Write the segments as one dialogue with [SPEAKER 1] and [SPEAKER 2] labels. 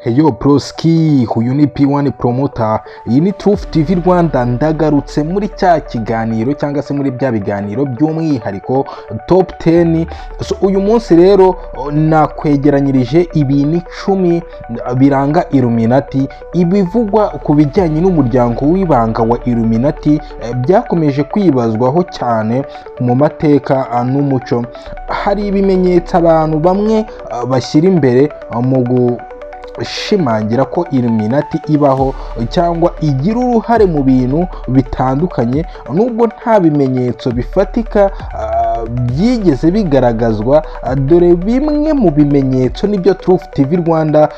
[SPEAKER 1] Heyo broski, uyu ni P1 promoter, iyi ni Truth TV Rwanda. Ndagarutse muri cya kiganiro cyangwa se muri bya biganiro by'umwihariko top 10. Uyu munsi rero nakwegeranyirije ibintu 10 biranga Illuminati, ibivugwa ku bijyanye n'umuryango w'ibanga wa Illuminati byakomeje kwibazwaho cyane mu mateka n'umuco. Hari ibimenyetso abantu bamwe bashyira imbere mu gushimangira ko Illuminati ibaho cyangwa igira uruhare mu bintu bitandukanye, nubwo nta bimenyetso bifatika byigeze bigaragazwa. Dore bimwe mu bimenyetso nibyo Truth TV Rwanda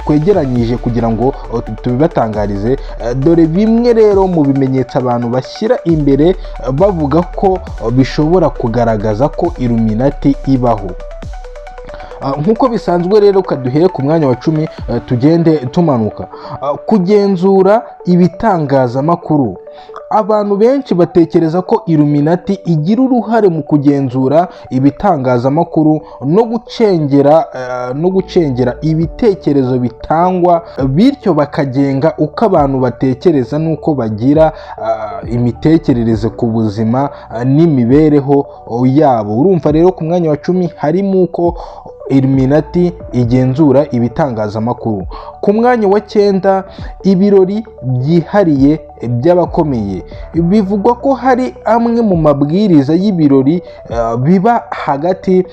[SPEAKER 1] twegeranyije kugira ngo tubibatangarize. Dore bimwe rero mu bimenyetso abantu bashyira imbere bavuga ko bishobora kugaragaza ko Illuminati ibaho. Nkuko bisanzwe rero kaduhere ku mwanya wa 10 tugende tumanuka. Kugenzura ibitangazamakuru. Abantu benshi batekereza ko Illuminati igira uruhare mu kugenzura ibitangazamakuru no gucengera ibitekerezo bitangwa, bityo bakagenga uko abantu batekereza n'uko bagira imitekerereze ku buzima n'imibereho yabo. Urumva rero ku mwanya wa 10 harimo uko Illuminati igenzura ibitangazamakuru. Ku mwanya wa 9 ibirori byihariye by'abakomeye. Bivugwa ko hari amwe mu mabwiriza y'ibirori biba hagati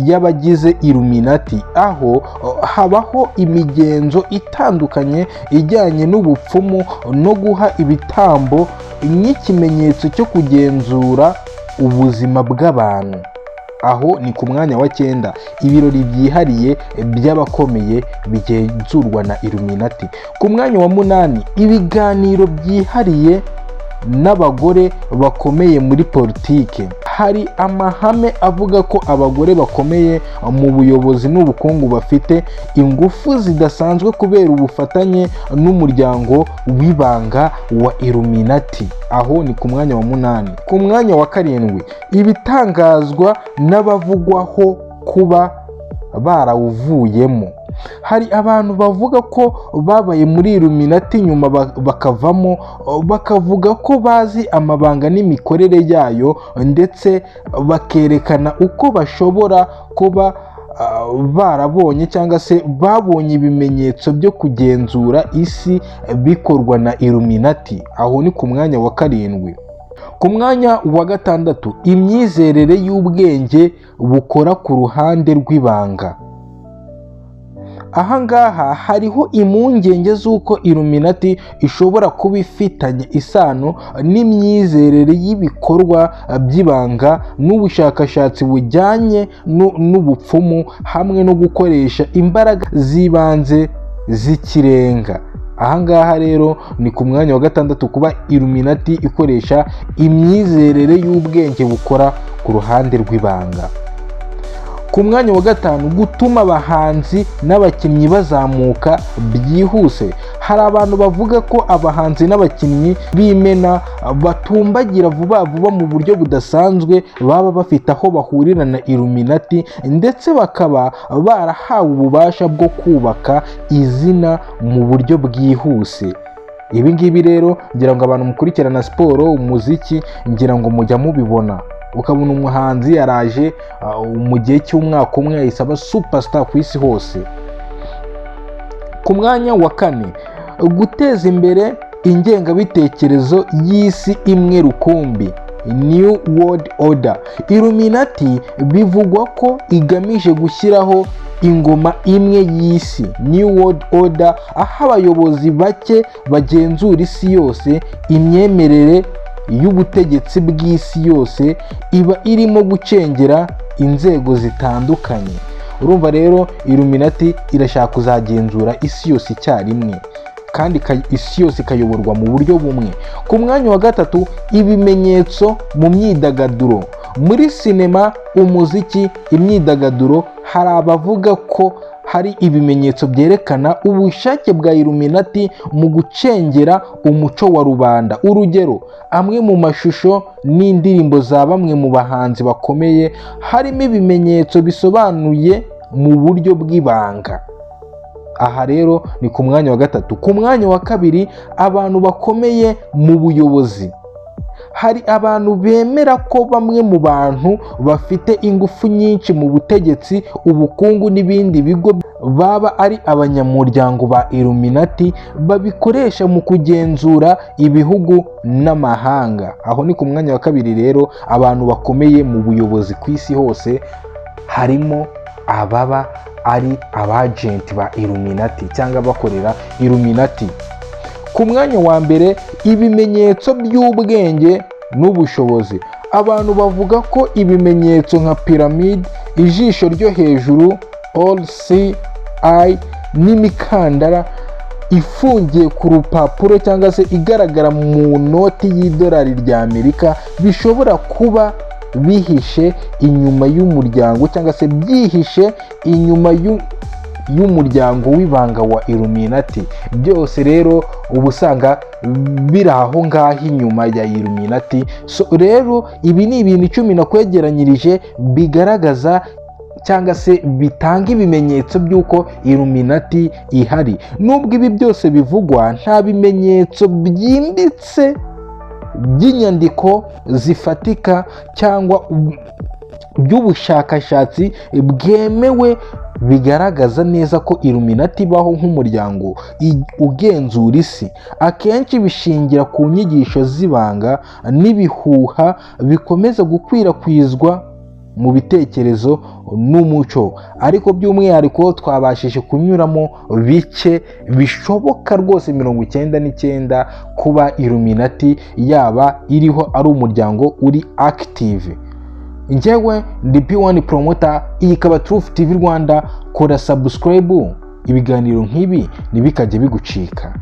[SPEAKER 1] y'abagize Illuminati, aho habaho imigenzo itandukanye ijyanye n'ubupfumu no guha ibitambo nk'ikimenyetso cyo kugenzura ubuzima bw'abantu. Aho ni ku mwanya wa 9 ibirori byihariye by'abakomeye bigenzurwa na Illuminati. Ku mwanya wa 8 ibiganiro byihariye n'abagore bakomeye muri politike. Hari amahame avuga ko abagore bakomeye mu buyobozi n'ubukungu bafite ingufu zidasanzwe kubera ubufatanye n'umuryango w'ibanga wa Illuminati. Aho ni ku mwanya wa 8. Ku mwanya wa 7 ibitangazwa n'abavugwaho kuba barawuvuyemo. Hari abantu bavuga ko babaye muri Illuminati nyuma bakavamo, bakavuga ko bazi amabanga n'imikorere yayo, ndetse bakerekana uko bashobora kuba barabonye cyangwa se babonye ibimenyetso byo kugenzura isi bikorwa na Illuminati. Aho ni ku mwanya wa 7. Ku mwanya wa 6 imyizerere y'ubwenge bukora ku ruhande rw'ibanga. Ahangaha hariho impungenge z'uko Illuminati ishobora kuba ifitanye isano n'imyizerere y'ibikorwa by'ibanga n'ubushakashatsi bujyanye n'ubupfumu hamwe no gukoresha imbaraga z'ibanze z'ikirenga. Ahangaha rero ni ku mwanya wa 6 kuba Illuminati ikoresha imyizerere y'ubwenge bukora ku ruhande rw'ibanga. Ku mwanya wa 5 gutuma abahanzi n'abakinnyi bazamuka byihuse. Hari abantu bavuga ko abahanzi n'abakinnyi b'imena batumbagira vuba mu buryo budasanzwe, baba bafite aho bahurira na Illuminati, ndetse bakaba barahawe ububasha bwo kubaka izina mu buryo bwihuse. Ibi ngibi rero ngira ngo abantu mukurikirana siporo, umuziki, ngira ngo mujya mubibona. Ukabona umuhanzi yaraje mu gihe cy'umwaka umwe yahise aba superstar ku isi hose. Ku mwanya wa 4 guteza imbere ingengabitekerezo y'isi imwe rukumbi, New World Order. Illuminati bivugwa ko igamije gushyiraho ingoma imwe y'isi, New World Order, aho abayobozi bake bagenzura isi yose. Imyemerere y'ubutegetsi bw'isi yose iba irimo gucengera inzego zitandukanye. Urumva rero Illuminati irashaka kuzagenzura isi yose icyarimwe, kandi isi yose ikayoborwa mu buryo bumwe. Ku mwanya wa 3 ibimenyetso mu myidagaduro. Muri sinema, umuziki, imyidagaduro, hari abavuga ko hari ibimenyetso byerekana ubushake bwa Illuminati mu gucengera umuco wa rubanda. Urugero, amwe mu mashusho n'indirimbo za bamwe mu bahanzi bakomeye harimo ibimenyetso bisobanuye mu buryo bw'ibanga. aha rero ni ku mwanya wa gatatu. Ku mwanya wa kabiri, abantu bakomeye mu buyobozi. Hari abantu bemera ko bamwe mu bantu bafite ingufu nyinshi mu butegetsi, ubukungu n'ibindi bigo baba ari abanyamuryango ba Illuminati, babikoresha mu kugenzura ibihugu n'amahanga. Aho ni ku mwanya wa kabiri rero, abantu bakomeye mu buyobozi ku isi hose harimo ababa ari abagenti ba Illuminati cyangwa bakorera Illuminati. Ku mwanya wa mbere, ibimenyetso by'ubwenge n'ubushobozi. Abantu bavuga ko ibimenyetso nka piramide, ijisho ryo hejuru, all see eye, n'imikandara ifungiye ku rupapuro cyangwa se igaragara mu noti y'idolari rya Amerika bishobora kuba bihishe inyuma y'umuryango cyangwa se byihishe inyuma y'umuryango w'ibanga wa Illuminati. Byose rero uba usanga biri aho ngaho inyuma ya Illuminati. So rero ibi ni ibintu 10 nakwegeranyirije bigaragaza cyangwa se bitanga ibimenyetso by'uko Illuminati ihari. Nubwo ibi byose bivugwa, nta bimenyetso byimbitse by'inyandiko zifatika cyangwa by'ubushakashatsi bwemewe bigaragaza neza ko Illuminati ibaho nk'umuryango ugenzura isi. Akenshi bishingira ku nyigisho z'ibanga n'ibihuha bikomeza gukwirakwizwa mu bitekerezo n'umuco, ariko by'umwihariko twabashije kunyuramo bike bishoboka rwose 99 kuba Illuminati yaba iriho ari umuryango uri active. Njyewe ndi P1 Promoter, iyi ikaba Truth TV Rwanda. Kora subscribe, ibiganiro nk'ibi ntibikajye bigucika.